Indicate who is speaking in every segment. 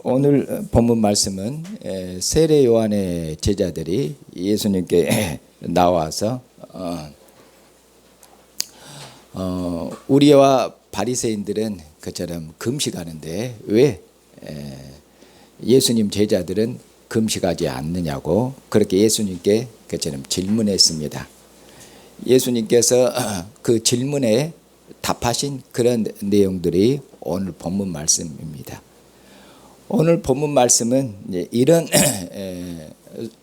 Speaker 1: 오늘 본문 말씀은 세례 요한의 제자들이 예수님께 나와서 우리와 바리새인들은 그처럼 금식하는데 왜 예수님 제자들은 금식하지 않느냐고 그렇게 예수님께 그처럼 질문했습니다. 예수님께서 그 질문에 답하신 그런 내용들이 오늘 본문 말씀입니다. 오늘 본문 말씀은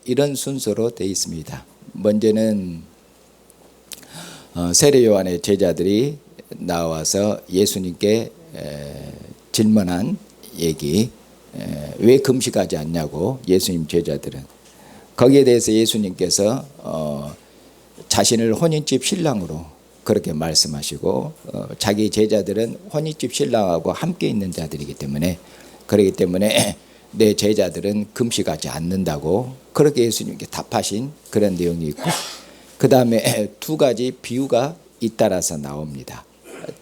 Speaker 1: 이런 순서로 되어 있습니다. 먼저는 세례 요한의 제자들이 나와서 예수님께 질문한 얘기, 왜 금식하지 않냐고 예수님 제자들은 거기에 대해서 예수님께서 자신을 혼인집 신랑으로 그렇게 말씀하시고 자기 제자들은 혼인집 신랑하고 함께 있는 자들이기 때문에 그렇기 때문에 내 제자들은 금식하지 않는다고 그렇게 예수님께 답하신 그런 내용이 있고 그 다음에 두 가지 비유가 잇따라서 나옵니다.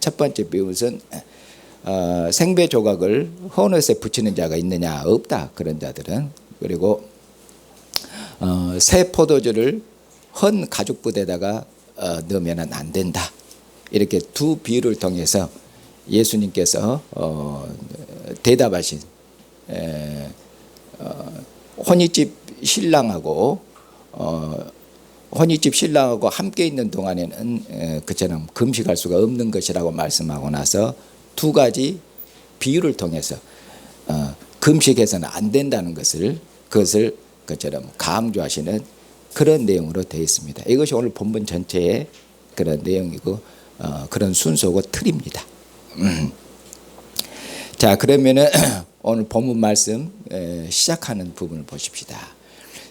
Speaker 1: 첫 번째 비유는 생배 조각을 헌옷에 붙이는 자가 있느냐 없다 그런 자들은 그리고 새 포도주를 헌 가죽 부대에다가 넣으면 안 된다 이렇게 두 비유를 통해서 예수님께서 대답하신 혼인집 신랑하고 함께 있는 동안에는 그처럼 금식할 수가 없는 것이라고 말씀하고 나서 두 가지 비유를 통해서 금식해서는 안 된다는 그것을 그처럼 강조하시는 그런 내용으로 되어 있습니다. 이것이 오늘 본문 전체의 그런 내용이고 그런 순서고 틀입니다. 자, 그러면은 오늘 본문 말씀 시작하는 부분을 보십시다.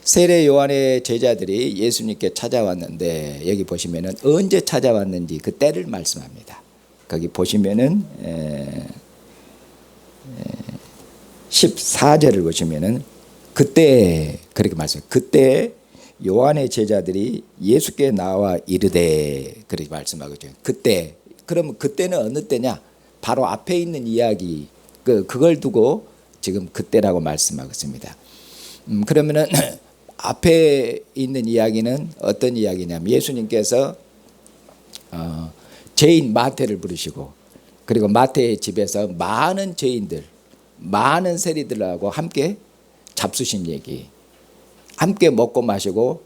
Speaker 1: 세례 요한의 제자들이 예수님께 찾아왔는데 여기 보시면은 언제 찾아왔는지 그 때를 말씀합니다. 거기 보시면은 14절을 보시면은 그때 그렇게 말씀해요. 그때 요한의 제자들이 예수께 나와 이르되 그렇게 말씀하고 있죠. 그때 그러면 그때는 어느 때냐? 바로 앞에 있는 이야기 그걸 두고 지금 그때라고 말씀하고 있습니다. 그러면은 앞에 있는 이야기는 어떤 이야기냐면 예수님께서 죄인 마태를 부르시고 그리고 마태의 집에서 많은 죄인들 많은 세리들하고 함께 잡수신 얘기 함께 먹고 마시고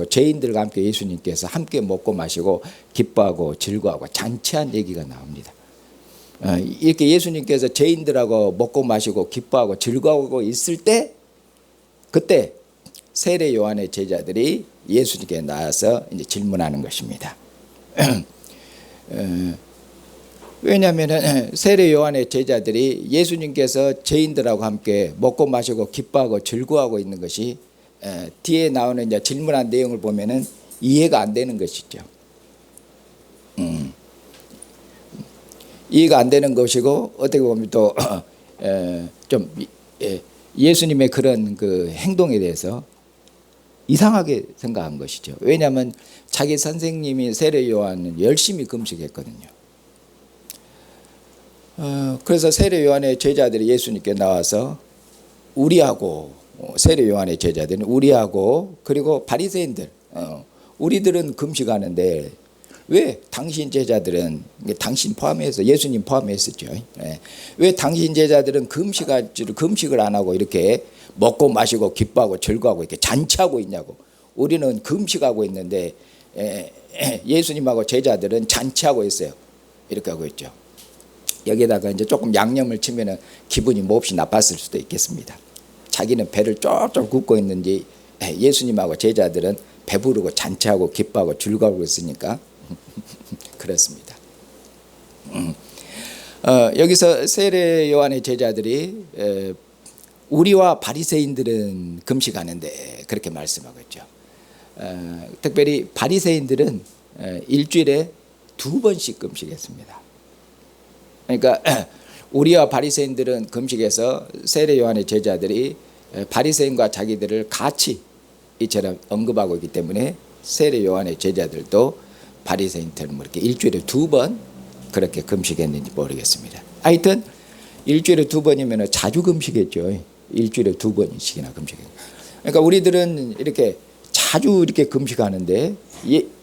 Speaker 1: 죄인들과 함께 예수님께서 함께 먹고 마시고 기뻐하고 즐거워하고 잔치한 얘기가 나옵니다. 이렇게 예수님께서 죄인들하고 먹고 마시고 기뻐하고 즐거워하고 있을 때 그때 세례 요한의 제자들이 예수님께 나와서 이제 질문하는 것입니다. 왜냐하면 세례 요한의 제자들이 예수님께서 죄인들하고 함께 먹고 마시고 기뻐하고 즐거워하고 있는 것이 뒤에 나오는 이제 질문한 내용을 보면은 이해가 안 되는 것이죠. 이해가 안 되는 것이고 어떻게 보면 또 좀 예수님의 그런 그 행동에 대해서 이상하게 생각한 것이죠. 왜냐하면 자기 선생님이 세례 요한은 열심히 금식했거든요. 그래서 세례 요한의 제자들이 예수님께 나와서 우리하고 세례 요한의 제자들은 우리하고 그리고 바리새인들 우리들은 금식하는데 왜 당신 제자들은 당신 포함해서 예수님 포함했었죠. 왜 당신 제자들은 금식을 안 하고 이렇게 먹고 마시고 기뻐하고 즐거워하고 이렇게 잔치하고 있냐고. 우리는 금식하고 있는데 예수님하고 제자들은 잔치하고 있어요. 이렇게 하고 있죠. 여기다가 이제 조금 양념을 치면은 기분이 몹시 나빴을 수도 있겠습니다. 자기는 배를 쫙쫙 굽고 있는지 예수님하고 제자들은 배부르고 잔치하고 기뻐하고 즐거워하고 있으니까 그렇습니다. 여기서 세례 요한의 제자들이 우리와 바리새인들은 금식하는데 그렇게 말씀하고 있죠. 특별히 바리새인들은 일주일에 2번씩 금식했습니다. 그러니까 우리와 바리새인들은 금식해서 세례 요한의 제자들이 바리새인과 자기들을 같이 이처럼 언급하고 있기 때문에 세례 요한의 제자들도 바리새인처럼 이렇게 일주일에 2번 그렇게 금식했는지 모르겠습니다. 하여튼 일주일에 2번이면 자주 금식했죠. 일주일에 2번씩이나 금식했죠. 그러니까 우리들은 이렇게 자주 이렇게 금식하는데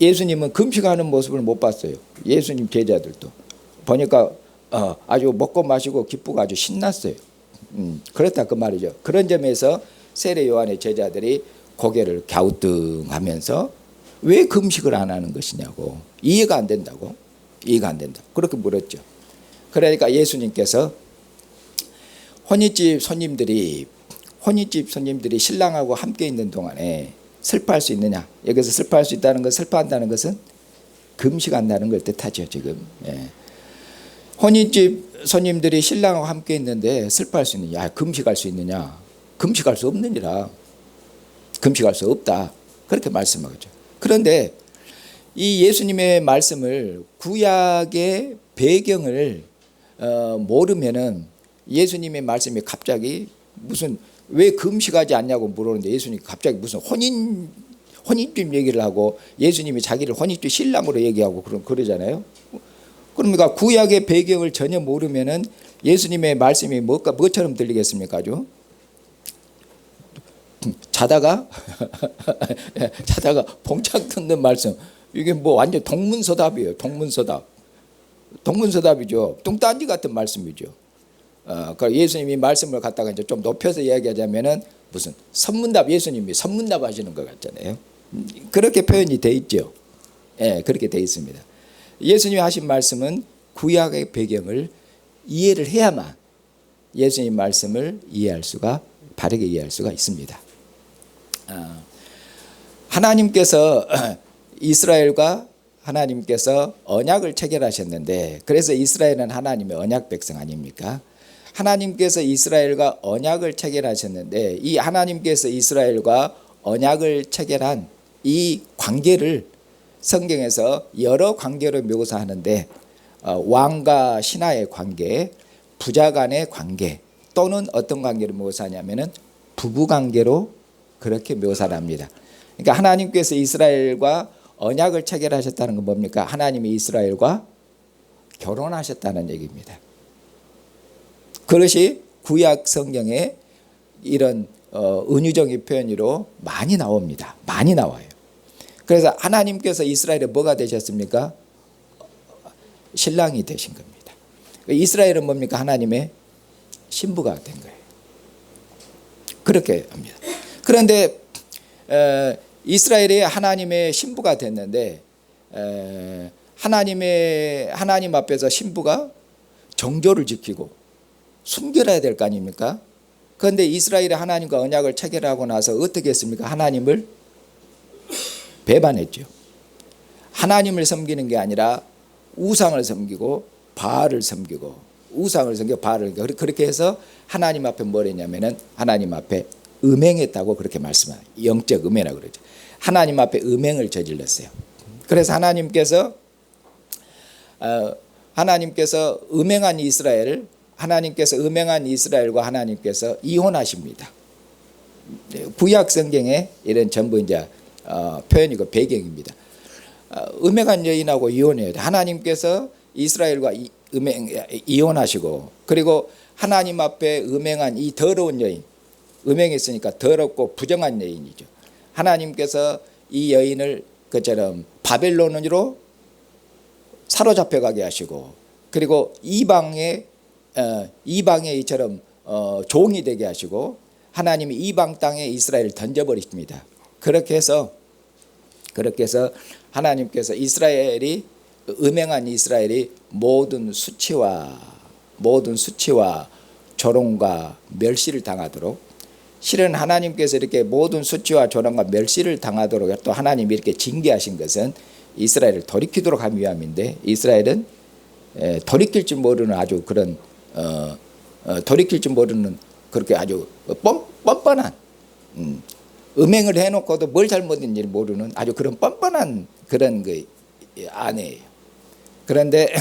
Speaker 1: 예수님은 금식하는 모습을 못 봤어요. 예수님 제자들도 보니까 아주 먹고 마시고 기쁘고 아주 신났어요. 그렇다 그 말이죠. 그런 점에서 세례 요한의 제자들이 고개를 갸우뚱하면서 왜 금식을 안 하는 것이냐고, 이해가 안 된다고, 이해가 안 된다, 그렇게 물었죠. 그러니까 예수님께서 혼인집 손님들이 신랑하고 함께 있는 동안에 슬퍼할 수 있느냐, 여기서 슬퍼할 수 있다는 것, 슬퍼한다는 것은 금식한다는 걸 뜻하죠. 지금 혼인집 손님들이 신랑하고 함께 있는데 슬퍼할 수 있느냐, 금식할 수 있느냐, 금식할 수 없느니라, 금식할 수 없다, 그렇게 말씀하죠. 그런데 이 예수님의 말씀을, 구약의 배경을 모르면은 예수님의 말씀이 갑자기 무슨 왜 금식하지 않냐고 물었는데 예수님이 갑자기 무슨 혼인집 얘기를 하고, 예수님이 자기를 혼인집 신랑으로 얘기하고 그러잖아요. 그러니까 구약의 배경을 전혀 모르면은 예수님의 말씀이 뭐처럼 들리겠습니까? 아주 자다가 봉착 듣는 말씀, 이게 뭐 완전 동문서답이에요. 동문서답이죠. 뚱딴지 같은 말씀이죠. 그러니까 예수님이 말씀을 갖다가 이제 좀 높여서 이야기하자면은 무슨 선문답, 예수님이 선문답 하시는 것 같잖아요. 그렇게 표현이 돼 있죠. 예, 그렇게 돼 있습니다. 예수님이 하신 말씀은 구약의 배경을 이해를 해야만 예수님 말씀을 바르게 이해할 수가 있습니다. 하나님께서 언약을 체결하셨는데, 그래서 이스라엘은 하나님의 언약 백성 아닙니까? 하나님께서 이스라엘과 언약을 체결하셨는데, 이 하나님께서 이스라엘과 언약을 체결한 이 관계를 성경에서 여러 관계로 묘사하는데, 왕과 신하의 관계, 부자 간의 관계, 또는 어떤 관계로 묘사하냐면은 부부 관계로 그렇게 묘사를 합니다. 그러니까 하나님께서 이스라엘과 언약을 체결하셨다는 건 뭡니까? 하나님이 이스라엘과 결혼하셨다는 얘기입니다. 그것이 구약 성경에 이런 은유적인 표현으로 많이 나옵니다. 많이 나와요. 그래서 하나님께서 이스라엘에 뭐가 되셨습니까? 신랑이 되신 겁니다. 이스라엘은 뭡니까? 하나님의 신부가 된 거예요. 그렇게 합니다. 그런데 이스라엘이 하나님의 신부가 됐는데, 하나님 앞에서 신부가 정조를 지키고 순결해야 될 거 아닙니까? 그런데 이스라엘이 하나님과 언약을 체결하고 나서 어떻게 했습니까? 하나님을 배반했죠. 하나님을 섬기는 게 아니라 우상을 섬기고 바알을 섬기고, 우상을 섬기고 바알을 섬기고, 그렇게 해서 하나님 앞에 뭘 했냐면은 하나님 앞에 음행했다고 그렇게 말씀합니다. 영적 음행이라고 그러죠. 하나님 앞에 음행을 저질렀어요. 그래서 하나님께서 음행한 이스라엘과 하나님께서 이혼하십니다. 구약 성경에 이런 전부 이제 표현이고 배경입니다. 음행한 여인하고 이혼해야 돼. 하나님께서 이스라엘과 이혼하시고, 그리고 하나님 앞에 음행한 이 더러운 여인, 음행했으니까 더럽고 부정한 여인이죠. 하나님께서 이 여인을 그처럼 바벨론으로 사로잡혀 가게 하시고, 그리고 이방의 이처럼 종이 되게 하시고, 하나님이 이방 땅에 이스라엘을 던져버리십니다. 그렇게 해서 하나님께서 음행한 이스라엘이 모든 수치와 조롱과 멸시를 당하도록, 실은 하나님께서 이렇게 모든 수치와 조롱과 멸시를 당하도록 또 하나님이 이렇게 징계하신 것은 이스라엘을 돌이키도록 하기 위함인데, 이스라엘은 돌이킬 줄 모르는 아주 그런 돌이킬 줄 모르는 그렇게 아주 뻔뻔한, 음행을 해놓고도 뭘 잘못했는지 모르는 아주 그런 뻔뻔한 그런 그 아내예요. 그런데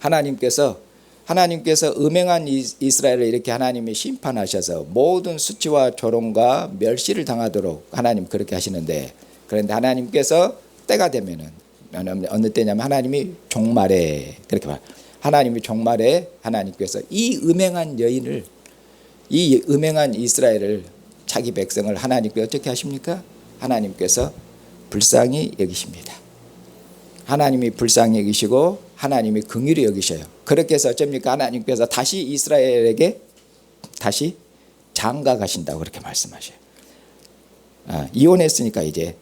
Speaker 1: 하나님께서 음행한 이스라엘을 이렇게 하나님이 심판하셔서 모든 수치와 조롱과 멸시를 당하도록 하나님 그렇게 하시는데, 그런데 하나님께서 때가 되면은 어느 때냐면 하나님이 종말에 그렇게 말, 하나님이 종말에 하나님께서 이 음행한 여인을, 이 음행한 이스라엘을, 자기 백성을 하나님께 어떻게 하십니까? 하나님께서 불쌍히 여기십니다. 하나님이 불쌍히 여기시고 하나님이 긍휼히 여기셔요. 그렇게 해서 어쩝니까? 하나님께서 다시 이스라엘에게 다시 장가 가신다고 그렇게 말씀하셔요. 이혼했으니까 이제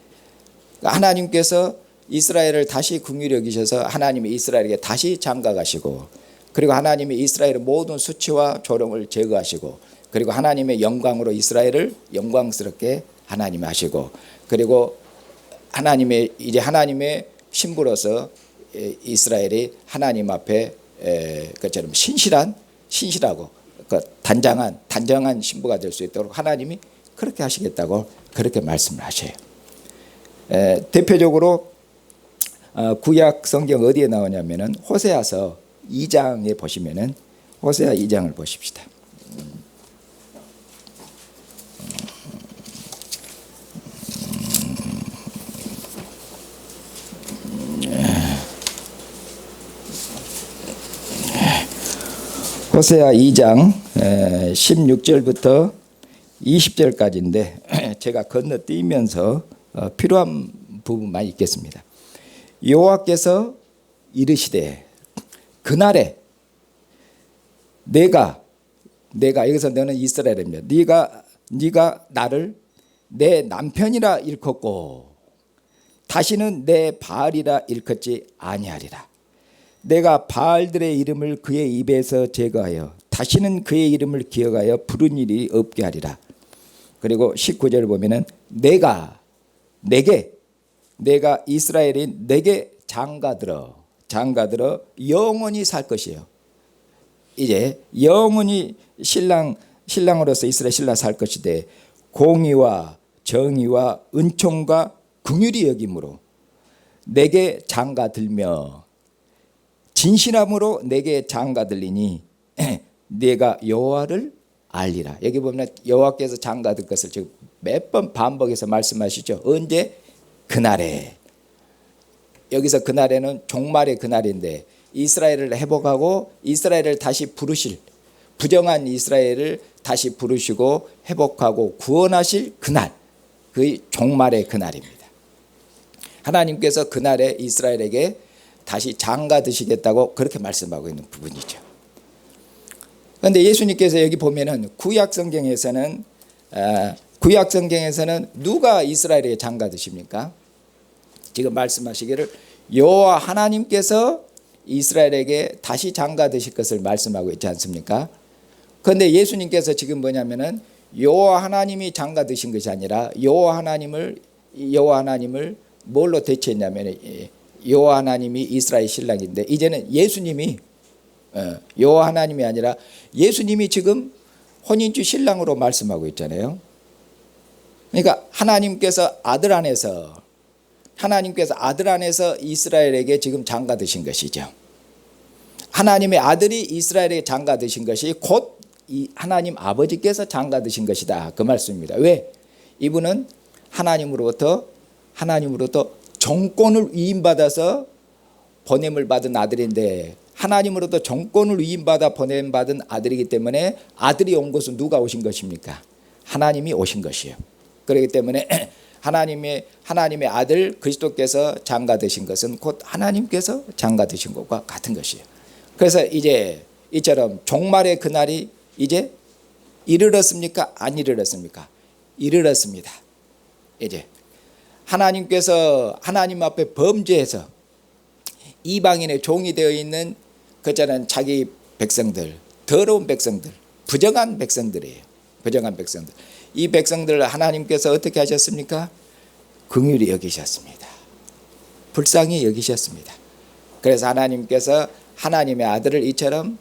Speaker 1: 하나님께서 이스라엘을 다시 긍휼히 여기셔서 하나님이 이스라엘에게 다시 장가 가시고, 그리고 하나님이 이스라엘의 모든 수치와 조롱을 제거하시고, 그리고 하나님의 영광으로 이스라엘을 영광스럽게 하나님이 하시고, 그리고 하나님의 이제 하나님의 신부로서 이스라엘이 하나님 앞에 그처럼 신실하고 단정한 신부가 될 수 있도록 하나님이 그렇게 하시겠다고 그렇게 말씀을 하셔요. 대표적으로 구약 성경 어디에 나오냐면은 호세아서 2장에 보시면은, 호세아 2장을 보십시다. 호세아 2장 16절부터 20절까지인데 제가 건너뛰면서 필요한 부분만 읽겠습니다. 여호와께서 이르시되 그날에 내가 여기서 너는 이스라엘입니다. 네가 나를 내 남편이라 일컫고 다시는 내 바알이라 일컫지 아니하리라. 내가 바알들의 이름을 그의 입에서 제거하여 다시는 그의 이름을 기억하여 부른 일이 없게 하리라. 그리고 19절을 보면은 내가 이스라엘인 내게 장가들어 영원히 살 것이에요. 이제 영원히 신랑으로서 이스라엘 신랑 살 것이되 공의와 정의와 은총과 긍휼히 여김으로 내게 장가들며 진실함으로 내게 장가들리니 내가 여호와를 알리라. 여기 보면 여호와께서 장가들 것을 지금 몇 번 반복해서 말씀하시죠. 언제? 그날에. 여기서 그날에는 종말의 그날인데 이스라엘을 회복하고 이스라엘을 다시 부르실, 부정한 이스라엘을 다시 부르시고 회복하고 구원하실 그날, 그 종말의 그날입니다. 하나님께서 그날에 이스라엘에게 다시 장가 드시겠다고 그렇게 말씀하고 있는 부분이죠. 그런데 예수님께서 여기 보면은 구약 성경에서는 누가 이스라엘에게 장가 드십니까? 지금 말씀하시기를 여호와 하나님께서 이스라엘에게 다시 장가 드실 것을 말씀하고 있지 않습니까? 그런데 예수님께서 지금 뭐냐면은 여호와 하나님이 장가 드신 것이 아니라 여호와 하나님을 뭘로 대체했냐면 여호와 하나님이 이스라엘 신랑인데 이제는 예수님이 여호와 하나님이 아니라 예수님이 지금 혼인주 신랑으로 말씀하고 있잖아요. 그러니까 하나님께서 아들 안에서 이스라엘에게 지금 장가 드신 것이죠. 하나님의 아들이 이스라엘에게 장가 드신 것이 곧 이 하나님 아버지께서 장가 드신 것이다, 그 말씀입니다. 왜? 이분은 하나님으로부터 정권을 위임받아서 보냄을 받은 아들인데, 하나님으로부터 정권을 위임받아 보냄받은 아들이기 때문에 아들이 온 것은 누가 오신 것입니까? 하나님이 오신 것이에요. 그렇기 때문에 하나님의 아들 그리스도께서 장가 되신 것은 곧 하나님께서 장가 되신 것과 같은 것이에요. 그래서 이제 이처럼 종말의 그날이 이제 이르렀습니까? 안 이르렀습니까? 이르렀습니다. 이제 하나님께서 하나님 앞에 범죄해서 이방인의 종이 되어 있는 그자는 자기 백성들, 더러운 백성들, 부정한 백성들이에요. 부정한 백성들. 이 백성들을 하나님께서 어떻게 하셨습니까? 긍휼히 여기셨습니다. 불쌍히 여기셨습니다. 그래서 하나님께서 하나님의 아들을 이처럼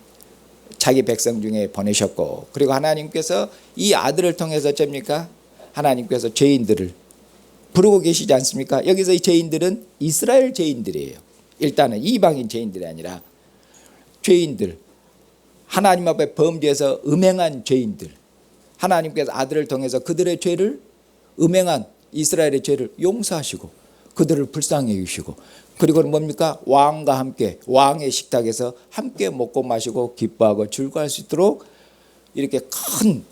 Speaker 1: 자기 백성 중에 보내셨고, 그리고 하나님께서 이 아들을 통해서 어쩝니까? 하나님께서 죄인들을 부르고 계시지 않습니까? 여기서 이 죄인들은 이스라엘 죄인들이에요. 일단은 이방인 죄인들이 아니라 죄인들, 하나님 앞에 범죄해서 음행한 죄인들, 하나님께서 아들을 통해서 그들의 죄를, 음행한 이스라엘의 죄를 용서하시고 그들을 불쌍히 여기시고, 그리고 뭡니까? 왕과 함께 왕의 식탁에서 함께 먹고 마시고 기뻐하고 즐거워할 수 있도록 이렇게 큰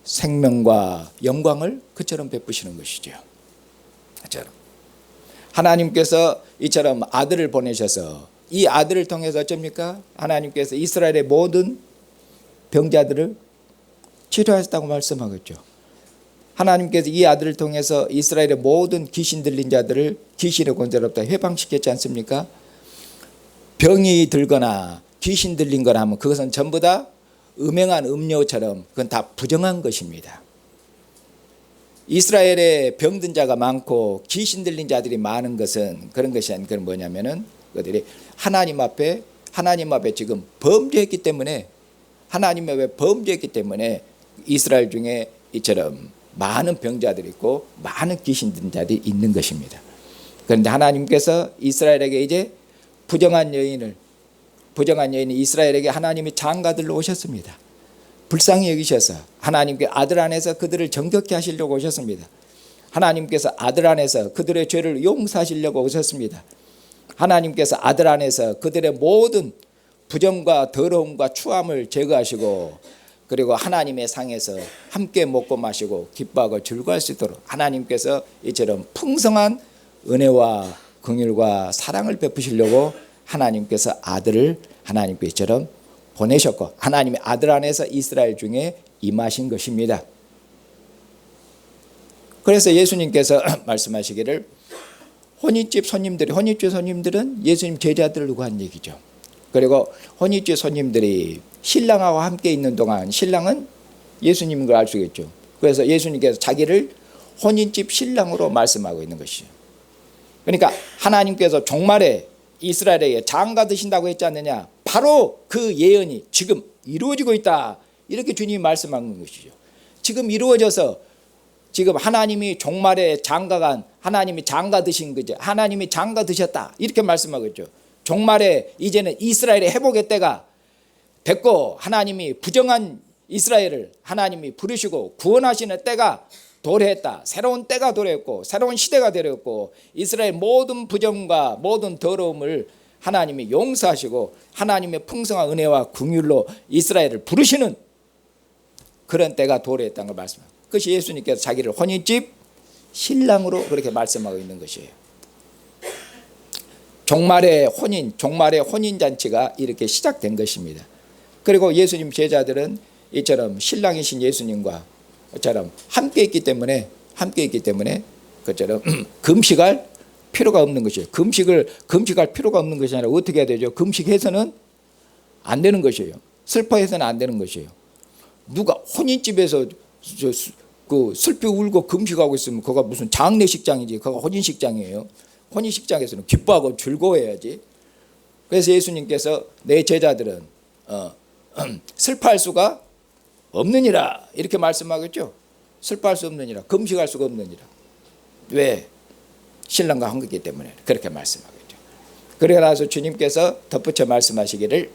Speaker 1: 생명과 영광을 그처럼 베푸시는 것이죠. 그처럼 하나님께서 이처럼 아들을 보내셔서 이 아들을 통해서 어쩝니까? 하나님께서 이스라엘의 모든 병자들을 치료하셨다고 말씀하겠죠. 하나님께서 이 아들을 통해서 이스라엘의 모든 귀신 들린 자들을 귀신의 권세로부터 해방시켰지 않습니까? 병이 들거나 귀신 들린 거라 하면 그것은 전부 다 음행한 음료처럼 그건 다 부정한 것입니다. 이스라엘에 병든 자가 많고 귀신 들린 자들이 많은 것은 그런 것이 아닌, 그건 뭐냐면은 그들이 하나님 앞에 지금 범죄했기 때문에, 하나님 앞에 범죄했기 때문에 이스라엘 중에 이처럼 많은 병자들이 있고 많은 귀신 들린 자들이 있는 것입니다. 그런데 하나님께서 이스라엘에게 이제 부정한 여인이 이스라엘에게 하나님이 장가들로 오셨습니다. 불쌍히 여기셔서 하나님께 아들 안에서 그들을 정결케 하시려고 오셨습니다. 하나님께서 아들 안에서 그들의 죄를 용서하시려고 오셨습니다. 하나님께서 아들 안에서 그들의 모든 부정과 더러움과 추함을 제거하시고, 그리고 하나님의 상에서 함께 먹고 마시고 기뻐하고 즐거워할 수 있도록 하나님께서 이처럼 풍성한 은혜와 긍휼과 사랑을 베푸시려고 하나님께서 아들을 하나님께 이처럼 보내셨고, 하나님의 아들 안에서 이스라엘 중에 임하신 것입니다. 그래서 예수님께서 말씀하시기를 혼인집 손님들은 예수님 제자들을 두고 한 얘기죠. 그리고 혼인집 손님들이 신랑하고 함께 있는 동안 신랑은 예수님인 걸 알 수 있겠죠. 그래서 예수님께서 자기를 혼인집 신랑으로 말씀하고 있는 것이죠. 그러니까 하나님께서 종말에 이스라엘에게 장가 드신다고 했지 않느냐, 바로 그 예언이 지금 이루어지고 있다, 이렇게 주님이 말씀하는 것이죠. 지금 이루어져서 지금 하나님이 종말에 장가간, 하나님이 장가 드신 거죠. 하나님이 장가 드셨다, 이렇게 말씀하고 있죠. 종말에 이제는 이스라엘의 회복의 때가 됐고, 하나님이 부정한 이스라엘을 하나님이 부르시고 구원하시는 때가 도래했다. 새로운 때가 도래했고 새로운 시대가 되었고, 이스라엘 모든 부정과 모든 더러움을 하나님이 용서하시고 하나님의 풍성한 은혜와 긍휼로 이스라엘을 부르시는 그런 때가 도래했다는 걸 말씀합니다. 그것이 예수님께서 자기를 혼인집 신랑으로 그렇게 말씀하고 있는 것이에요. 종말의 혼인 잔치가 이렇게 시작된 것입니다. 그리고 예수님 제자들은 이처럼 신랑이신 예수님과 처럼 함께 있기 때문에 그처럼 금식할 필요가 없는 것이에요. 금식할 필요가 없는 것이 아니라 어떻게 해야 되죠? 금식해서는 안 되는 것이에요. 슬퍼해서는 안 되는 것이에요. 누가 혼인집에서 그 슬피 울고 금식하고 있으면 그거 무슨 장례식장이지, 그거 혼인식장이에요. 혼인식장에서는 기뻐하고 즐거워해야지. 그래서 예수님께서 내 제자들은 슬퍼할 수가 없느니라, 이렇게 말씀하겠죠. 슬퍼할 수 없느니라, 금식할 수가 없느니라. 왜? 신랑과 한 거기 때문에 그렇게 말씀하겠죠. 그래서 주님께서 덧붙여 말씀하시기를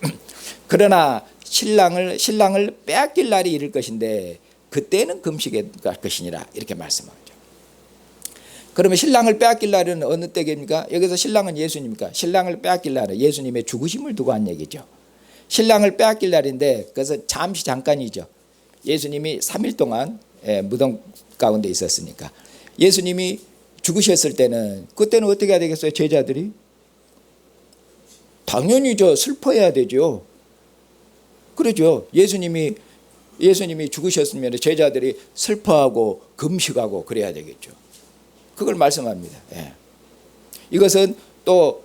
Speaker 1: 그러나 신랑을 빼앗길 날이 이를 것인데 그때는 금식할 것이니라, 이렇게 말씀하죠. 그러면 신랑을 빼앗길 날은 어느 때입니까? 여기서 신랑은 예수님입니까? 신랑을 빼앗길 날은 예수님의 죽으심을 두고 한 얘기죠. 신랑을 빼앗길 날인데 그것은 잠깐이죠. 예수님이 3일 동안 무덤 가운데 있었으니까. 예수님이 죽으셨을 때는 그때는 어떻게 해야 되겠어요? 제자들이 당연히 슬퍼해야 되죠. 그러죠. 예수님이 죽으셨으면 제자들이 슬퍼하고 금식하고 그래야 되겠죠. 그걸 말씀합니다. 이것은 또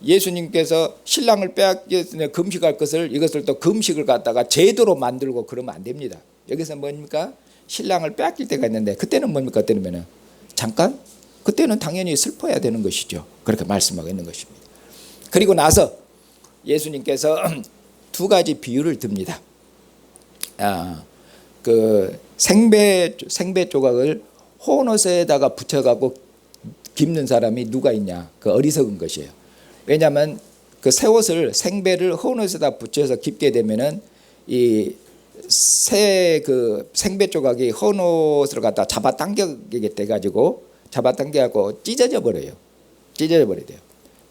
Speaker 1: 예수님께서 신랑을 빼앗겨 금식할 이것을 또 금식을 갖다가 제도로 만들고 그러면 안 됩니다. 여기서 뭡니까? 신랑을 빼앗길 때가 있는데 그때는 뭡니까? 그때는 잠깐? 그때는 당연히 슬퍼해야 되는 것이죠. 그렇게 말씀하고 있는 것입니다. 그리고 나서 예수님께서 두 가지 비유를 듭니다. 그 생배 조각을 혼옷에다가 붙여갖고 깁는 사람이 누가 있냐? 그 어리석은 것이에요. 왜냐하면 그 새 옷을 생배를 혼옷에다 붙여서 깁게 되면은 이 생배 조각이 헌옷을 갖다 잡아당기게 돼가지고 찢어져 버려요. 찢어져 버려야 돼요.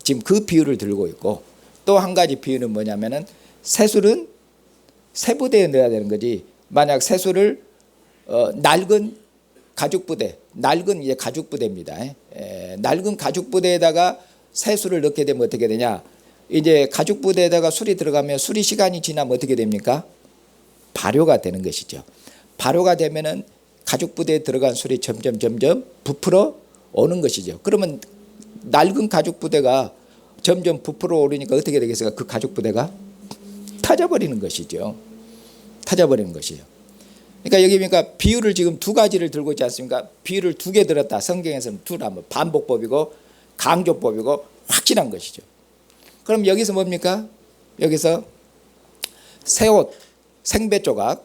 Speaker 1: 지금 그 비유를 들고 있고, 또 한 가지 비유는 뭐냐면은 새술은 새부대에 넣어야 되는 거지. 만약 새술을 낡은 가죽부대, 낡은 이제 가죽부대입니다. 낡은 가죽부대에다가 새술을 넣게 되면 어떻게 되냐? 이제 가죽부대에다가 술이 들어가면 술이 시간이 지나면 어떻게 됩니까? 발효가 되는 것이죠. 발효가 되면은 가죽부대에 들어간 술이 점점 부풀어 오는 것이죠. 그러면 낡은 가죽부대가 점점 부풀어 오르니까 어떻게 되겠어요? 그 가죽부대가 터져버리는 것이죠. 터져버리는 것이에요. 그러니까 여기 보니까 비유를 지금 두 가지를 들고 있지 않습니까? 비유를 두 개 들었다. 성경에서는 둘하면 반복법이고 강조법이고 확실한 것이죠. 그럼 여기서 뭡니까? 여기서 새옷, 생배 조각과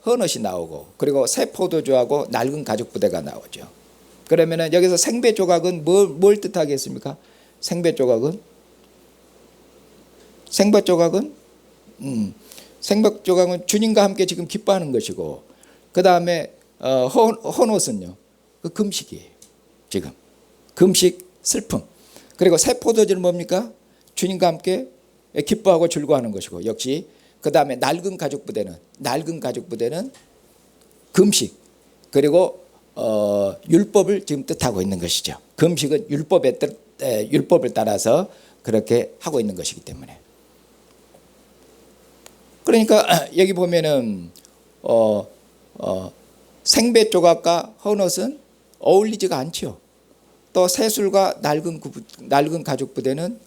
Speaker 1: 헌옷이 나오고, 그리고 새 포도주하고 낡은 가죽부대가 나오죠. 그러면은 여기서 생배 조각은 뭘 뜻하겠습니까? 생배 조각은 주님과 함께 지금 기뻐하는 것이고, 그 다음에 헌옷은요, 그 금식이에요. 지금 금식, 슬픔. 그리고 새 포도주는 뭡니까? 주님과 함께 기뻐하고 즐거워하는 것이고, 역시 그 다음에 낡은 가죽부대는 금식, 그리고 율법을 지금 뜻하고 있는 것이죠. 금식은 율법을 따라서 그렇게 하고 있는 것이기 때문에. 그러니까 여기 보면은 생배 조각과 헌옷은 어울리지가 않죠. 또 새술과 낡은 가죽부대는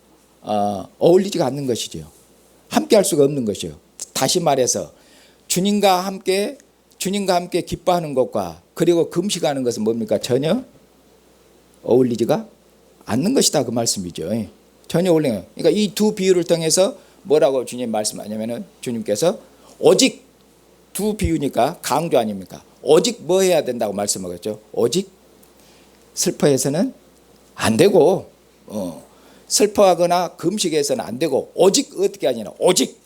Speaker 1: 어울리지가 않는 것이죠. 함께 할 수가 없는 것이죠. 다시 말해서 주님과 함께 기뻐하는 것과 그리고 금식하는 것은 뭡니까? 전혀 어울리지가 않는 것이다, 그 말씀이죠. 전혀 어울리는. 그러니까 이 두 비유를 통해서 뭐라고 주님 말씀하냐면은, 주님께서 오직, 두 비유니까 강조 아닙니까? 오직 뭐 해야 된다고 말씀하겠죠? 오직 슬퍼해서는 안 되고, 슬퍼하거나 금식해서는 안 되고, 오직 어떻게 하냐면 오직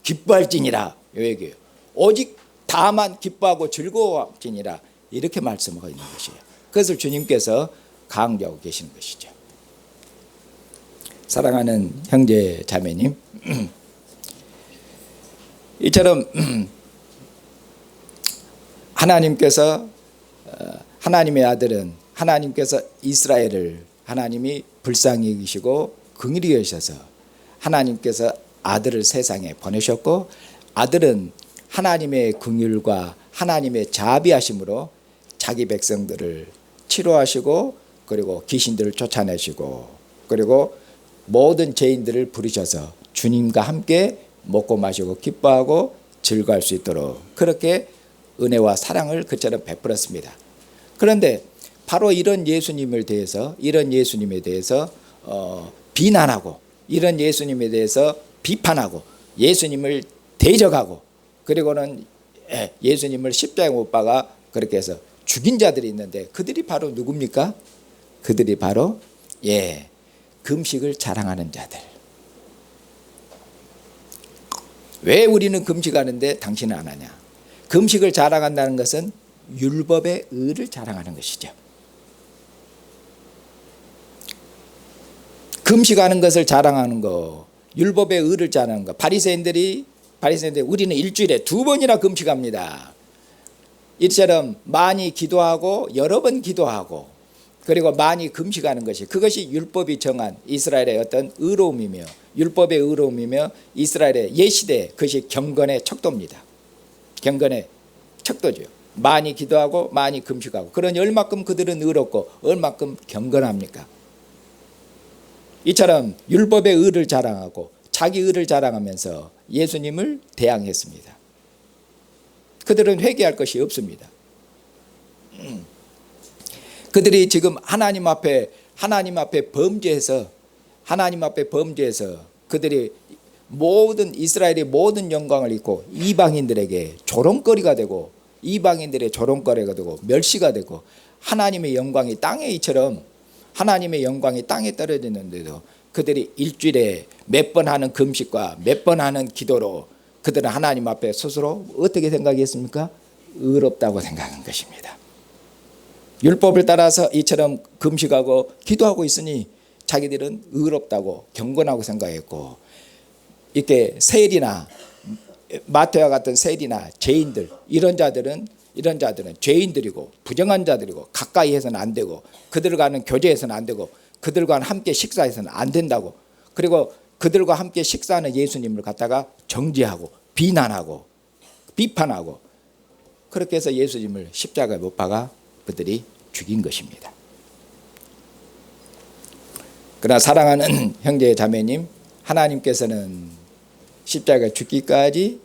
Speaker 1: 기뻐할지니라, 이 얘기예요. 오직 다만 기뻐하고 즐거워할지니라, 이렇게 말씀하고 있는 것이에요. 그것을 주님께서 강조하고 계시는 것이죠. 사랑하는 형제 자매님, 이처럼 하나님께서, 하나님의 아들은, 하나님께서 이스라엘을 하나님이 불쌍히 여기시고 긍휼히 여기셔서 하나님께서 아들을 세상에 보내셨고, 아들은 하나님의 긍휼과 하나님의 자비하심으로 자기 백성들을 치료하시고, 그리고 귀신들을 쫓아내시고, 그리고 모든 죄인들을 부르셔서 주님과 함께 먹고 마시고 기뻐하고 즐거워할 수 있도록 그렇게 은혜와 사랑을 그처럼 베풀었습니다. 그런데 바로 이런 예수님에 대해서 비난하고, 이런 예수님에 대해서 비판하고, 예수님을 대적하고, 그리고는 예수님을 십자가에 못 박아 그렇게 해서 죽인 자들이 있는데, 그들이 바로 누굽니까? 그들이 바로 금식을 자랑하는 자들. 왜 우리는 금식하는데 당신은 안 하냐? 금식을 자랑한다는 것은 율법의 의를 자랑하는 것이죠. 금식하는 것을 자랑하는 거, 율법의 의를 자랑하는 거. 바리새인들이 우리는 일주일에 2번이나 금식합니다. 이처럼 많이 기도하고 여러 번 기도하고, 그리고 많이 금식하는 것이, 그것이 율법이 정한 이스라엘의 어떤 의로움이며, 율법의 의로움이며 이스라엘의 옛시대, 그것이 경건의 척도입니다. 경건의 척도죠. 많이 기도하고 많이 금식하고. 그러니 얼마큼 그들은 의롭고 얼마큼 경건합니까? 이처럼 율법의 의를 자랑하고 자기 의를 자랑하면서 예수님을 대항했습니다. 그들은 회개할 것이 없습니다. 그들이 지금 하나님 앞에 범죄해서 그들이 모든 이스라엘의 모든 영광을 잃고 이방인들에게 조롱거리가 되고, 이방인들의 조롱거리가 되고 멸시가 되고, 하나님의 영광이 땅에 떨어지는데도 그들이 일주일에 몇 번 하는 금식과 몇 번 하는 기도로 그들은 하나님 앞에 스스로 어떻게 생각했습니까? 의롭다고 생각한 것입니다. 율법을 따라서 이처럼 금식하고 기도하고 있으니 자기들은 의롭다고 경건하고 생각했고, 이렇게 세리나 마태와 같은 세리나 죄인들, 이런 자들은 죄인들이고 부정한 자들이고 가까이 해서는 안 되고 그들과는 교제해서는 안 되고 그들과 함께 식사해서는 안 된다고, 그리고 그들과 함께 식사하는 예수님을 갖다가 정죄하고 비난하고 비판하고, 그렇게 해서 예수님을 십자가에 못 박아 그들이 죽인 것입니다. 그러나 사랑하는 형제 자매님, 하나님께서는 십자가에 죽기까지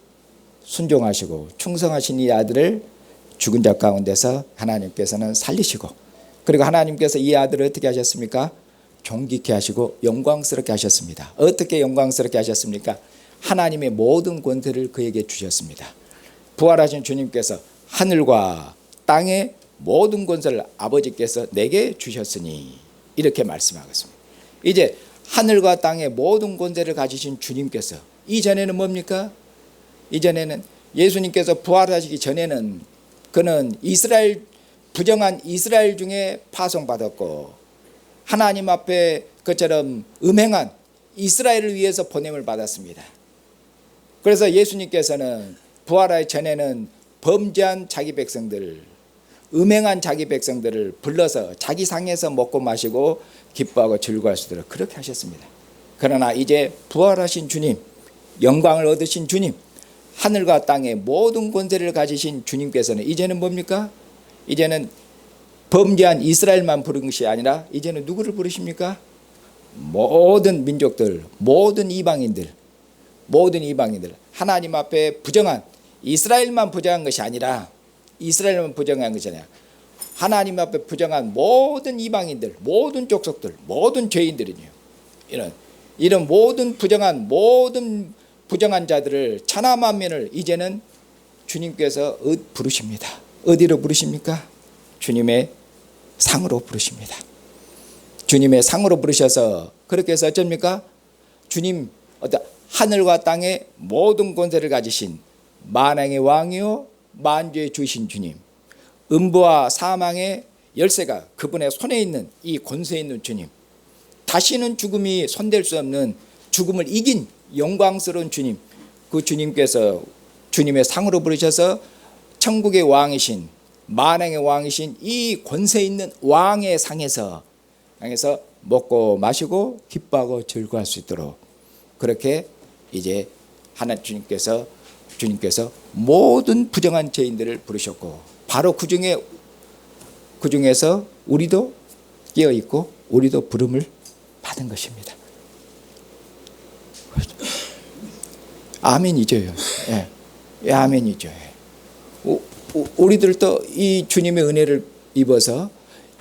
Speaker 1: 순종하시고 충성하신 이 아들을 죽은 자 가운데서 하나님께서는 살리시고, 그리고 하나님께서 이 아들을 어떻게 하셨습니까? 존귀케 하시고 영광스럽게 하셨습니다. 어떻게 영광스럽게 하셨습니까? 하나님의 모든 권세를 그에게 주셨습니다. 부활하신 주님께서 하늘과 땅의 모든 권세를 아버지께서 내게 주셨으니 이렇게 말씀하겠습니다. 이제 하늘과 땅의 모든 권세를 가지신 주님께서, 이전에는 뭡니까? 이전에는 예수님께서 부활하시기 전에는 그는 부정한 이스라엘 중에 파송받았고 하나님 앞에 그처럼 음행한 이스라엘을 위해서 보냄을 받았습니다. 그래서 예수님께서는 부활하기 전에는 범죄한 자기 백성들, 음행한 자기 백성들을 불러서 자기 상에서 먹고 마시고 기뻐하고 즐거워할 수 있도록 그렇게 하셨습니다. 그러나 이제 부활하신 주님, 영광을 얻으신 주님, 하늘과 땅의 모든 권세를 가지신 주님께서는 이제는 뭡니까? 이제는 범죄한 이스라엘만 부른 것이 아니라 이제는 누구를 부르십니까? 모든 민족들, 모든 이방인들 하나님 앞에 부정한 이스라엘만 부정한 것이 아니라 하나님 앞에 부정한 모든 이방인들, 모든 족속들, 모든 죄인들이요. 이런 모든 부정한 자들을 천하만민을 이제는 주님께서 부르십니다. 어디로 부르십니까? 주님의 상으로 부르십니다. 주님의 상으로 부르셔서 그렇게 해서 어쩝니까? 주님, 하늘과 땅의 모든 권세를 가지신 만왕의 왕이요 만주의 주신 주님, 음부와 사망의 열쇠가 그분의 손에 있는 이 권세 있는 주님, 다시는 죽음이 손댈 수 없는 죽음을 이긴 영광스러운 주님, 그 주님께서 주님의 상으로 부르셔서 천국의 왕이신 만왕의 왕이신 이 권세 있는 왕의 상에서 먹고 마시고 기뻐하고 즐거워할 수 있도록 그렇게 이제 주님께서 모든 부정한 죄인들을 부르셨고, 바로 그 중에서 우리도 끼어 있고 우리도 부름을 받은 것입니다. 아멘이죠. 예, 아멘이죠. 우리들도 이 주님의 은혜를 입어서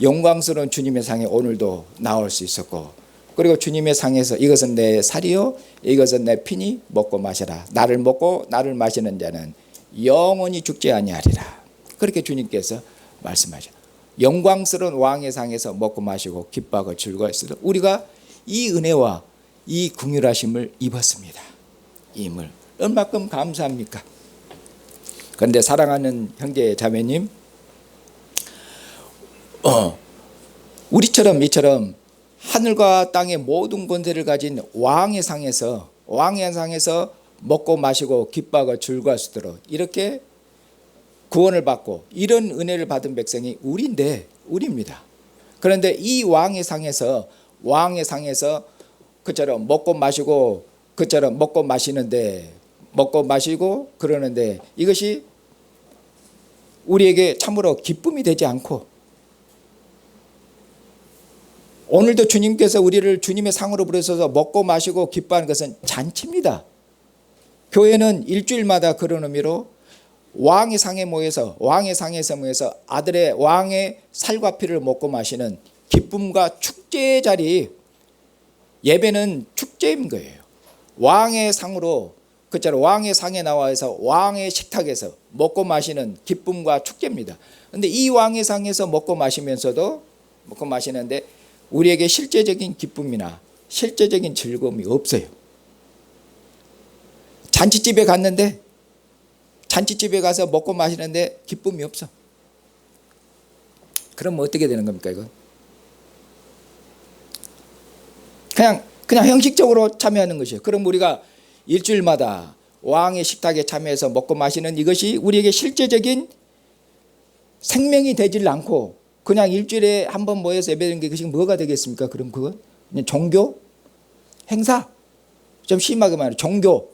Speaker 1: 영광스러운 주님의 상에 오늘도 나올 수 있었고, 그리고 주님의 상에서 이것은 내 살이요 이것은 내 피니 먹고 마셔라. 나를 먹고 나를 마시는 자는 영원히 죽지 아니하리라. 그렇게 주님께서 말씀하셔. 영광스러운 왕의 상에서 먹고 마시고 기뻐하고 즐거워했어도 우리가 이 은혜와 이 긍휼하심을 입었습니다. 임을 얼마큼 감사합니까? 그런데 사랑하는 형제 자매님, 우리처럼 이처럼 하늘과 땅의 모든 권세를 가진 왕의 상에서 먹고 마시고 기뻐하고 즐거워할 수 있도록 이렇게 구원을 받고 이런 은혜를 받은 백성이 우리입니다. 그런데 이 왕의 상에서 그처럼 먹고 마시고 그러는데 이것이 우리에게 참으로 기쁨이 되지 않고, 오늘도 주님께서 우리를 주님의 상으로 부르셔서 먹고 마시고 기뻐하는 것은 잔치입니다. 교회는 일주일마다 그런 의미로 왕의 상에서 모여서 아들의 왕의 살과 피를 먹고 마시는 기쁨과 축제의 자리, 예배는 축제인 거예요. 왕의 상으로 왕의 상에 나와서 왕의 식탁에서 먹고 마시는 기쁨과 축제입니다. 그런데 이 왕의 상에서 먹고 마시는데 우리에게 실제적인 기쁨이나 실제적인 즐거움이 없어요. 잔치집에 가서 먹고 마시는데 기쁨이 없어. 그럼 어떻게 되는 겁니까 이거? 그냥 형식적으로 참여하는 것이에요. 그럼 우리가 일주일마다 왕의 식탁에 참여해서 먹고 마시는 이것이 우리에게 실제적인 생명이 되질 않고 그냥 일주일에 한 번 모여서 예배드리는 게 그것이 뭐가 되겠습니까? 그럼 그건 그냥 종교 행사, 좀 심하게 말하면 종교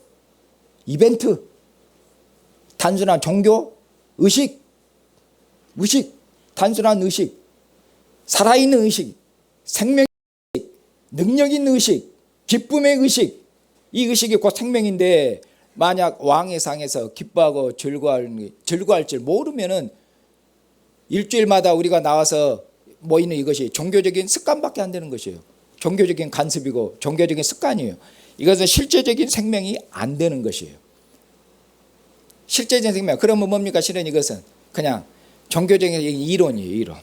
Speaker 1: 이벤트, 단순한 종교 의식, 단순한 의식, 살아있는 의식, 생명 의식, 능력 있는 의식, 기쁨의 의식, 이 의식이 곧 생명인데 만약 왕의 상에서 기뻐하고 즐거워할 줄 모르면은 일주일마다 우리가 나와서 모이는 이것이 종교적인 습관밖에 안 되는 것이에요. 종교적인 간섭이고 종교적인 습관이에요. 이것은 실제적인 생명이 안 되는 것이에요. 실제적인 생명. 그러면 뭡니까? 실은 이것은 그냥 종교적인 이론이에요. 이론.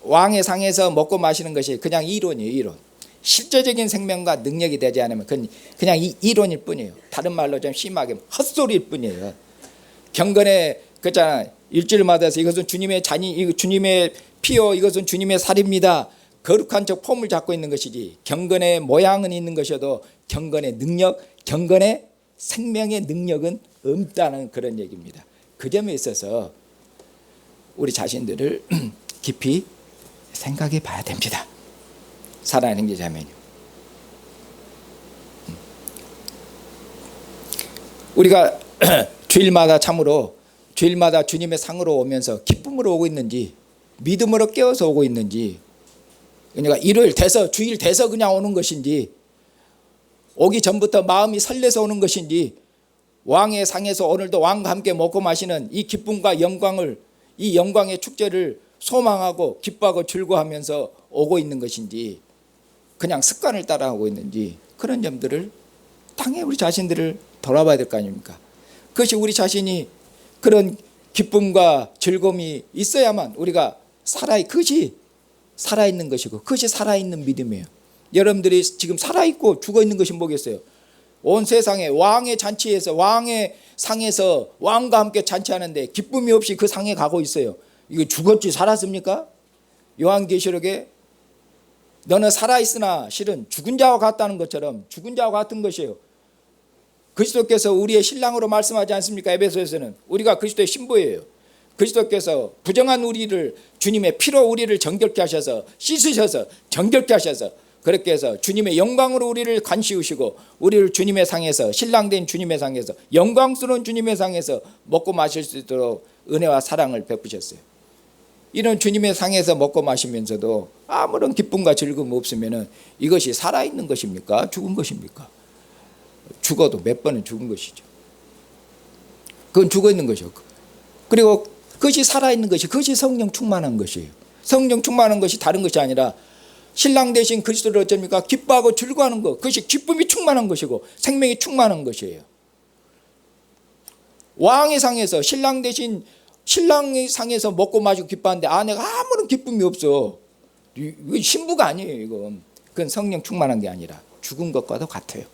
Speaker 1: 왕의 상에서 먹고 마시는 것이 그냥 이론이에요. 이론. 실제적인 생명과 능력이 되지 않으면 그냥 이론일 뿐이에요. 다른 말로 좀 심하게 헛소리일 뿐이에요. 경건에 그잖아 일주일마다 해서 이것은 주님의 잔이 주님의 피요 이것은 주님의 살입니다. 거룩한 척 폼을 잡고 있는 것이지 경건의 모양은 있는 것이어도 경건의 능력, 경건의 생명의 능력은 없다는 그런 얘기입니다. 그 점에 있어서 우리 자신들을 깊이 생각해 봐야 됩니다. 사랑하는 형제자매님, 우리가 주일마다 참으로 주일마다 주님의 상으로 오면서 기쁨으로 오고 있는지 믿음으로 깨어서 오고 있는지 그러니까 일요일 돼서 주일 돼서 그냥 오는 것인지 오기 전부터 마음이 설레서 오는 것인지 왕의 상에서 오늘도 왕과 함께 먹고 마시는 이 기쁨과 영광을 이 영광의 축제를 소망하고 기뻐하고 즐거워하면서 오고 있는 것인지 그냥 습관을 따라하고 있는지 그런 점들을 당연히 우리 자신들을 돌아봐야 될 거 아닙니까? 그것이 우리 자신이 그런 기쁨과 즐거움이 있어야만 우리가 그것이 살아있는 것이고 그것이 살아있는 믿음이에요. 여러분들이 지금 살아있고 죽어있는 것이 뭐겠어요? 온 세상에 왕의 잔치에서 왕의 상에서 왕과 함께 잔치하는데 기쁨이 없이 그 상에 가고 있어요. 이거 죽었지 살았습니까? 요한계시록에 너는 살아있으나 실은 죽은 자와 같다는 것처럼 죽은 자와 같은 것이에요. 그리스도께서 우리의 신랑으로 말씀하지 않습니까? 에베소에서는 우리가 그리스도의 신부예요. 그리스도께서 부정한 우리를 주님의 피로 우리를 정결케 하셔서 씻으셔서 정결케 하셔서 그렇게 해서 주님의 영광으로 우리를 관시우시고 우리를 주님의 상에서 신랑된 주님의 상에서 영광스러운 주님의 상에서 먹고 마실 수 있도록 은혜와 사랑을 베푸셨어요. 이런 주님의 상에서 먹고 마시면서도 아무런 기쁨과 즐거움 없으면 이것이 살아있는 것입니까? 죽은 것입니까? 죽어도 몇 번은 죽은 것이죠. 그건 죽어있는 것이요. 그리고 그것이 살아있는 것이 그것이 성령 충만한 것이에요. 성령 충만한 것이 다른 것이 아니라 신랑 되신 그리스도를 어쩝니까? 기뻐하고 즐거워하는 것. 그것이 기쁨이 충만한 것이고 생명이 충만한 것이에요. 왕의 상에서 신랑 되신 신랑의 상에서 먹고 마시고 기뻐하는데 아내가 아무런 기쁨이 없어. 이거 신부가 아니에요. 이건. 그건 성령 충만한 게 아니라 죽은 것과도 같아요.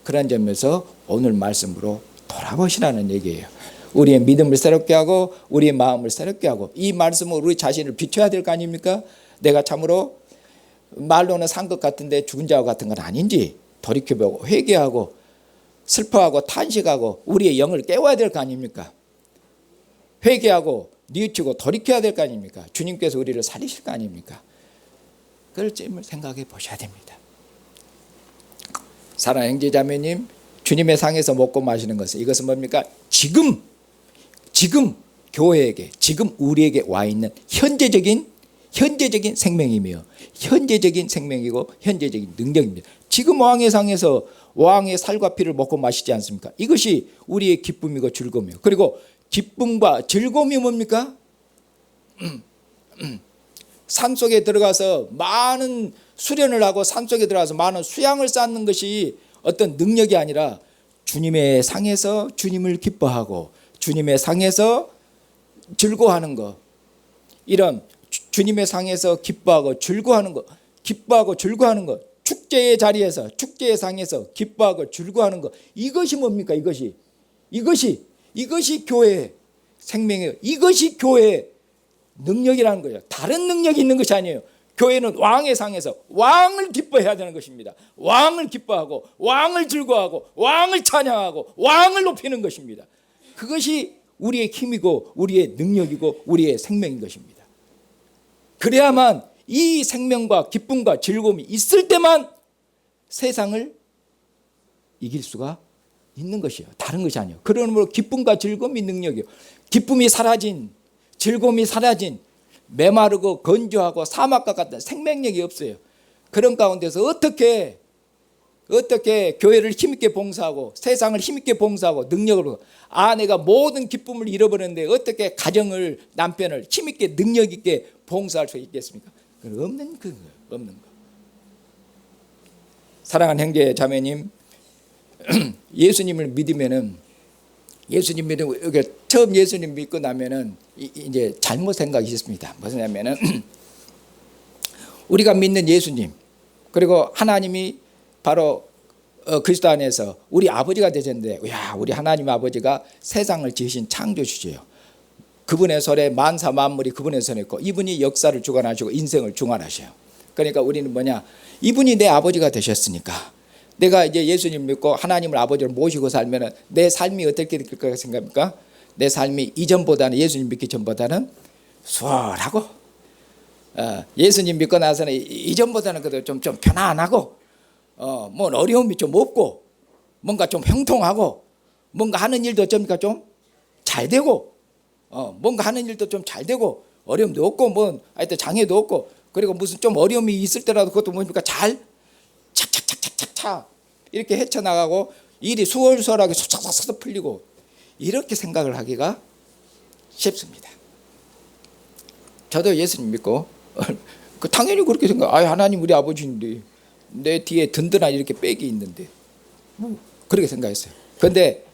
Speaker 1: 그런 점에서 오늘 말씀으로 돌아보시라는 얘기예요. 우리의 믿음을 새롭게 하고 우리의 마음을 새롭게 하고 이 말씀으로 우리 자신을 비춰야 될 거 아닙니까? 내가 참으로 말로는 산 것 같은데 죽은 자와 같은 건 아닌지 돌이켜보고 회개하고 슬퍼하고 탄식하고 우리의 영을 깨워야 될 거 아닙니까? 회개하고 뉘우치고 돌이켜야 될 거 아닙니까? 주님께서 우리를 살리실 거 아닙니까? 그럴 점을 생각해 보셔야 됩니다. 사랑하는 형제자매님, 주님의 상에서 먹고 마시는 것은 이것은 뭡니까? 지금 교회에게 지금 우리에게 와 있는 현재적인 생명이며 현재적인 생명이고 현재적인 능력입니다. 지금 왕의 상에서 왕의 살과 피를 먹고 마시지 않습니까? 이것이 우리의 기쁨이고 즐거움이에요. 그리고 기쁨과 즐거움이 뭡니까? 산속에 들어가서 많은 수련을 하고 산속에 들어가서 많은 수양을 쌓는 것이 어떤 능력이 아니라 주님의 상에서 주님을 기뻐하고 주님의 상에서 즐거워하는 것, 이런 주님의 상에서 기뻐하고 즐거워하는 것, 축제의 자리에서 축제의 상에서 기뻐하고 즐거워하는 것, 이것이 뭡니까? 이것이 교회의 생명이에요. 이것이 교회의 능력이라는 거예요. 다른 능력이 있는 것이 아니에요. 교회는 왕의 상에서 왕을 기뻐해야 되는 것입니다. 왕을 기뻐하고 왕을 즐거워하고 왕을 찬양하고 왕을 높이는 것입니다. 그것이 우리의 힘이고 우리의 능력이고 우리의 생명인 것입니다. 그래야만 이 생명과 기쁨과 즐거움이 있을 때만 세상을 이길 수가 있는 것이에요. 다른 것이 아니에요. 그러므로 기쁨과 즐거움이 능력이에요. 기쁨이 사라진, 즐거움이 사라진 메마르고 건조하고 사막과 같은 생명력이 없어요. 그런 가운데서 어떻게 교회를 힘있게 봉사하고 세상을 힘있게 봉사하고 능력으로 아내가 모든 기쁨을 잃어버렸는데 어떻게 가정을 남편을 힘있게 능력있게 봉사할 수 있겠습니까? 없는 거예요. 없는 거. 사랑하는 형제 자매님, 예수님을 믿으면은 처음 예수님 믿고 나면은 이제 잘못 생각이 있습니다. 무엇이냐면은 우리가 믿는 예수님 그리고 하나님이 바로 그리스도 안에서 우리 아버지가 되셨는데, 야, 우리 하나님 아버지가 세상을 지으신 창조주예요. 그분의 손에 만사 만물이 그분의 손에 있고 이분이 역사를 주관하시고 인생을 주관하셔요. 그러니까 우리는 뭐냐, 이분이 내 아버지가 되셨으니까 내가 이제 예수님 믿고 하나님을 아버지를 모시고 살면은 내 삶이 어떻게 될 것 생각합니까? 내 삶이 이전보다는, 예수님 믿기 전보다는 수월하고, 예수님 믿고 나서는 이전보다는 그래도 좀 편안하고, 뭐 어려움이 좀 없고, 뭔가 좀 형통하고, 뭔가 하는 일도 어쩝니까 좀 잘 되고, 뭔가 하는 일도 좀 잘 되고, 어려움도 없고, 뭐 하여튼 장애도 없고, 그리고 무슨 좀 어려움이 있을 때라도 그것도 뭡니까 잘 착착착착착착 이렇게 헤쳐나가고 일이 수월수월하게 쏙쏙쏙 풀리고, 이렇게 생각을 하기가 쉽습니다. 저도 예수님 믿고 당연히 그렇게 생각. 하나님 우리 아버지인데 내 뒤에 든든한 이렇게 백이 있는데 그렇게 생각했어요. 그런데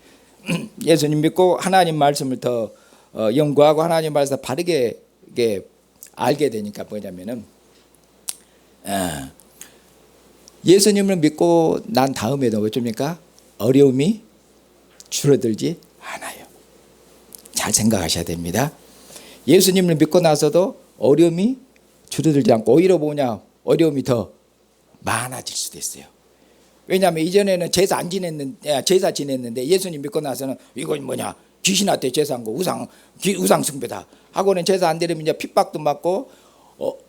Speaker 1: 예수님 믿고 하나님 말씀을 더 연구하고 하나님 말씀을 바르게 알게 되니까 뭐냐면은 예수님을 믿고 난 다음에도 어쩝니까? 어려움이 줄어들지 않아요. 잘 생각하셔야 됩니다. 예수님을 믿고 나서도 어려움이 줄어들지 않고 오히려 뭐냐, 어려움이 더 많아질 수도 있어요. 왜냐하면 이전에는 제사 지냈는데 예수님 믿고 나서는 이건 뭐냐, 귀신한테 제사한 거 우상 숭배다 하고는 제사 안 드리면 이제 핍박도 맞고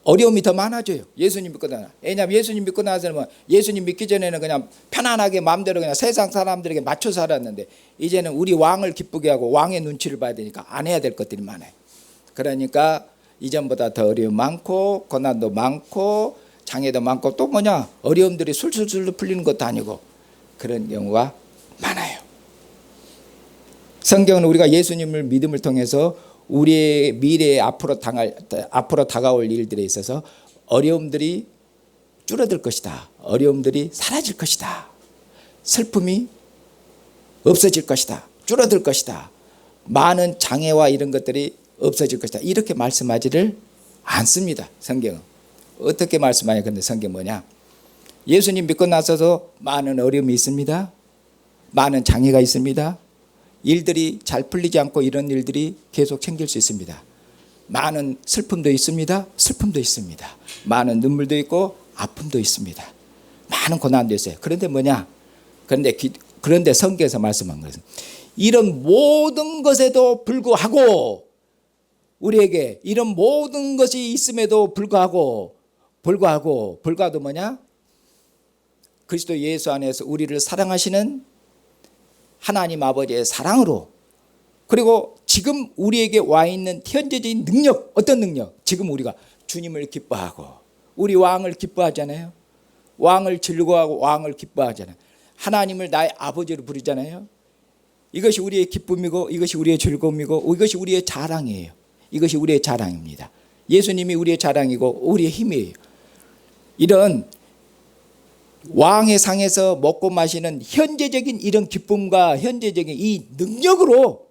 Speaker 1: 어려움이 더 많아져요. 예수님 믿고 나서. 왜냐하면 예수님 믿고 나서는 뭐 예수님 믿기 전에는 그냥 편안하게 마음대로 그냥 세상 사람들에게 맞춰 살았는데 이제는 우리 왕을 기쁘게 하고 왕의 눈치를 봐야 되니까 안 해야 될 것들이 많아요. 그러니까 이전보다 더 어려움 많고 고난도 많고 장애도 많고 또 뭐냐, 어려움들이 술술술 풀리는 것도 아니고 그런 경우가 많아요. 성경은 우리가 예수님을 믿음을 통해서 우리의 미래에 앞으로 다가올 일들에 있어서 어려움들이 줄어들 것이다, 어려움들이 사라질 것이다, 슬픔이 없어질 것이다, 줄어들 것이다, 많은 장애와 이런 것들이 없어질 것이다, 이렇게 말씀하지를 않습니다. 성경은 어떻게 말씀하냐? 근데 성경 뭐냐, 예수님 믿고 나서도 많은 어려움이 있습니다. 많은 장애가 있습니다. 일들이 잘 풀리지 않고 이런 일들이 계속 생길 수 있습니다. 많은 슬픔도 있습니다. 슬픔도 있습니다. 많은 눈물도 있고 아픔도 있습니다. 많은 고난도 있어요. 그런데 뭐냐? 그런데 성경에서 말씀한 것은 이런 모든 것에도 불구하고, 우리에게 이런 모든 것이 있음에도 불구하고 뭐냐? 그리스도 예수 안에서 우리를 사랑하시는 하나님 아버지의 사랑으로, 그리고 지금 우리에게 와 있는 현재적인 능력, 어떤 능력? 지금 우리가 주님을 기뻐하고 우리 왕을 기뻐하잖아요. 왕을 즐거워하고 왕을 기뻐하잖아요. 하나님을 나의 아버지로 부르잖아요. 이것이 우리의 기쁨이고 이것이 우리의 즐거움이고 이것이 우리의 자랑이에요. 이것이 우리의 자랑입니다. 예수님이 우리의 자랑이고 우리의 힘이에요. 이런 왕의 상에서 먹고 마시는 현재적인 이런 기쁨과 현재적인 이 능력으로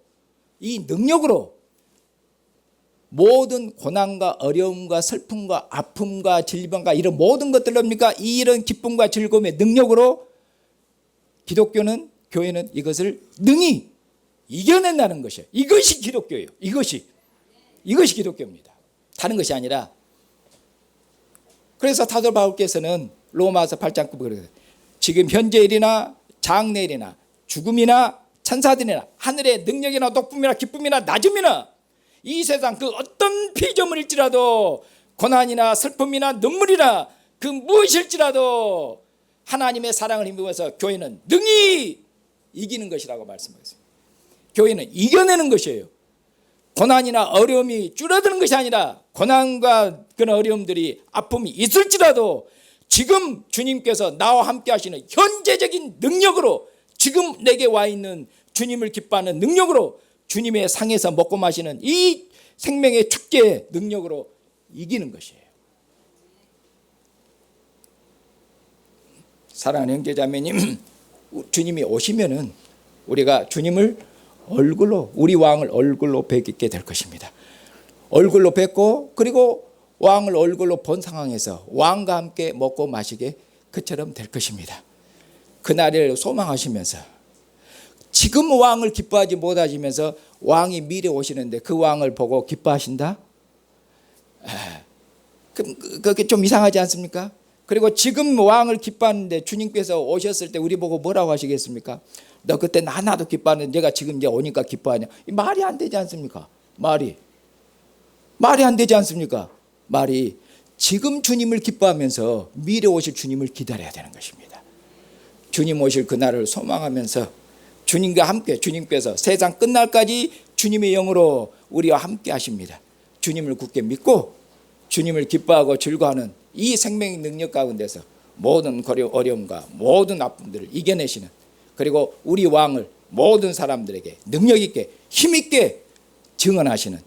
Speaker 1: 모든 고난과 어려움과 슬픔과 아픔과 질병과 이런 모든 것들입니까? 이런 기쁨과 즐거움의 능력으로 기독교는, 교회는 이것을 능히 이겨낸다는 것이에요. 이것이 기독교예요. 이것이 기독교입니다. 다른 것이 아니라, 그래서 사도 바울께서는 로마서 8장 9절 그래요. 지금 현재일이나 장래일이나 죽음이나 천사들이나 하늘의 능력이나 높음이나 기쁨이나 낮음이나 이 세상 그 어떤 피조물일지라도 고난이나 슬픔이나 눈물이나 그 무엇일지라도 하나님의 사랑을 힘입어서 교회는 능히 이기는 것이라고 말씀하셨습니다. 교회는 이겨내는 것이에요. 고난이나 어려움이 줄어드는 것이 아니라 고난과 그런 어려움들이 아픔이 있을지라도 지금 주님께서 나와 함께 하시는 현재적인 능력으로 지금 내게 와 있는 주님을 기뻐하는 능력으로 주님의 상에서 먹고 마시는 이 생명의 축제의 능력으로 이기는 것이에요. 사랑하는 형제자매님, 주님이 오시면은 우리가 주님을 얼굴로, 우리 왕을 얼굴로 뵙게 될 것입니다. 얼굴로 뵙고 그리고 왕을 얼굴로 본 상황에서 왕과 함께 먹고 마시게 그처럼 될 것입니다. 그날을 소망하시면서 지금 왕을 기뻐하지 못하시면서 왕이 미래 오시는데 그 왕을 보고 기뻐하신다? 그게 좀 이상하지 않습니까? 그리고 지금 왕을 기뻐하는데 주님께서 오셨을 때 우리 보고 뭐라고 하시겠습니까? 너 그때 나도 기뻐하는데 내가 지금 이제 오니까 기뻐하냐? 말이 안 되지 않습니까? 말이 안 되지 않습니까? 말이 지금 주님을 기뻐하면서 미래 오실 주님을 기다려야 되는 것입니다. 주님 오실 그날을 소망하면서 주님과 함께, 주님께서 세상 끝날까지 주님의 영으로 우리와 함께 하십니다. 주님을 굳게 믿고 주님을 기뻐하고 즐거워하는 이 생명의 능력 가운데서 모든 어려움과 모든 아픔들을 이겨내시는, 그리고 우리 왕을 모든 사람들에게 능력 있게 힘 있게 증언하시는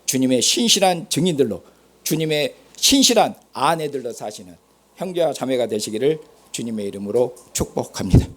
Speaker 1: 주님의 신실한 증인들로, 주님의 신실한 아내들로 사시는 형제와 자매가 되시기를 주님의 이름으로 축복합니다.